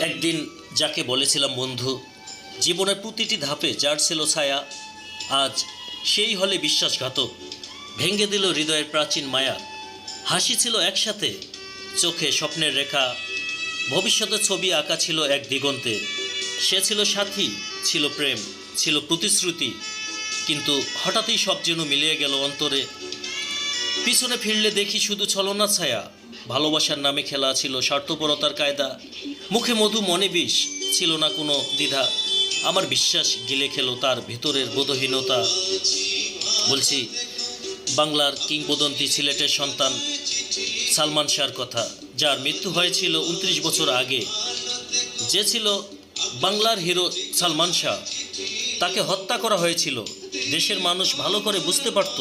একদিন যাকে বলেছিলাম বন্ধু, জীবনের প্রতিটি ধাপে যার ছিল ছায়া, আজ সেই হলে বিশ্বাসঘাতক। ভেঙে দিল হৃদয়ের প্রাচীন মায়া। হাসি ছিল একসাথে, চোখে স্বপ্নের রেখা, ভবিষ্যতের ছবি আঁকা ছিল এক দিগন্তে। সে ছিল সাথী, ছিল প্রেম, ছিল প্রতিশ্রুতি। কিন্তু হঠাৎই সব যেন মিলিয়ে গেল অন্তরে। পিছনে ফিরলে দেখি শুধু ছলনা ছায়া। ভালোবাসার নামে খেলা ছিল স্বার্থপরতার কায়দা। মুখে মধু মনে বিষ, ছিল না কোনো দ্বিধা। আমার বিশ্বাস গিলে খেলো তার ভিতরের বোধহীনতা। বলছি বাংলার কিংবদন্তি সিলেটের সন্তান সালমান শাহর কথা, যার মৃত্যু হয়েছিল 29 বছর আগে। যে ছিল বাংলার হিরো সালমান শাহ, তাকে হত্যা করা হয়েছিল। দেশের মানুষ ভালো করে বুঝতে পারত,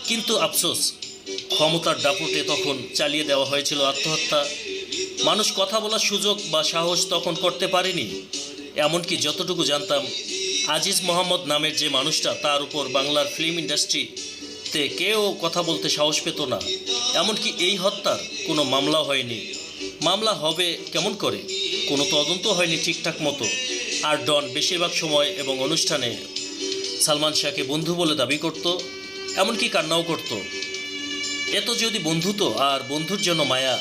কিন্তু আফসোস, ক্ষমতার দাপটে তখন চালিয়ে দেওয়া হয়েছিল আত্মহত্যা। মানুষ কথা বলার সুযোগ বা সাহস তখন করতে পারেনি। এমনকি যতটুকু জানতাম, আজিজ মোহাম্মদ নামের যে মানুষটা, তার উপর বাংলার ফিল্ম ইন্ডাস্ট্রিতে কেউ কথা বলতে সাহস পেত না। এমনকি এই হত্যার কোনো মামলাও হয়নি। মামলা হবে কেমন করে? কোনো তদন্ত হয়নি ঠিকঠাক মতো। আর ডন বেশিরভাগ সময় এবং অনুষ্ঠানে সালমান শাহকে বন্ধু বলে দাবি করত, এমনকি কান্নাও করত। এত যদি বন্ধুত্ব আর বন্ধুর জন্য মায়া,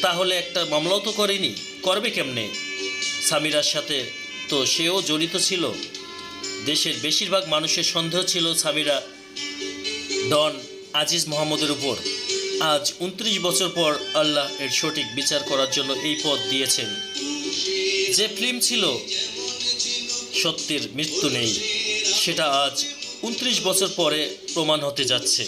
তাহলে একটা মামলাও তো করেনি, করবে কেমনে? সামিরার সাথে তো সেও জড়িত ছিল। দেশের বেশিরভাগ মানুষের সন্দেহ ছিল সামিরা ডন আজিজ মোহাম্মদের উপর। আজ 29 বছর পর আল্লাহ এর সঠিক বিচার করার জন্য এই পথ দিয়েছেন। যে ফিল্ম ছিল সত্যের মৃত্যু নেই, সেটা আজ 29 বছর পরে প্রমাণ হতে যাচ্ছে।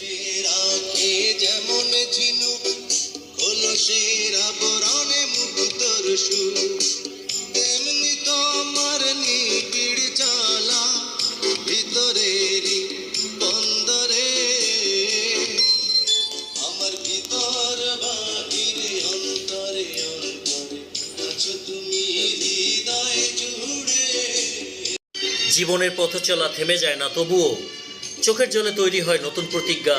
জীবনের পথ চলা থেমে যায় না, তবুও চোখের জলে তৈরি হয় নতুন প্রতিজ্ঞা।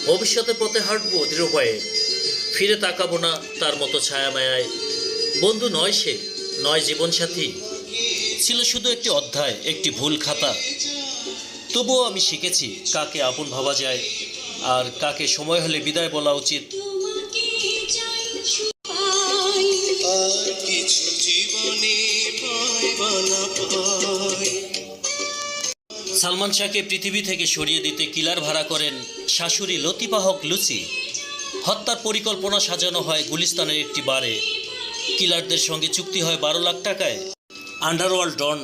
ভবিষ্যতের পথে হাঁটবো দৃঢ় পায়ে, ফিরে তাকাবো না তার মতো ছায়া মায়ায়। বন্ধু নয় সে, নয় জীবনসাথী, ছিল শুধু একটি অধ্যায়, একটি ভুল খাতা। তবুও আমি শিখেছি কাকে আপন ভাবা যায় আর কাকে সময় হলে বিদায় বলা উচিত। সালমান শাহকে পৃথিবী থেকে সরিয়ে দিতে কিলার ভাড়া করেন শাশুড়ি লতিফা হক লুচি। হত্যার পরিকল্পনা সাজানো হয় গুলিস্তানের একটি বারে। কিলারদের সঙ্গে চুক্তি হয় 12 লাখ টাকায়। আন্ডারওয়ার্ল্ড ডন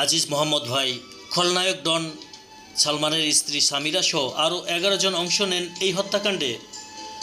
আজিজ মোহাম্মদ ভাই, খলনায়ক ডন সালমানের স্ত্রী সামিরা সহ আরও 11 জন অংশ নেন এই হত্যাকাণ্ডে।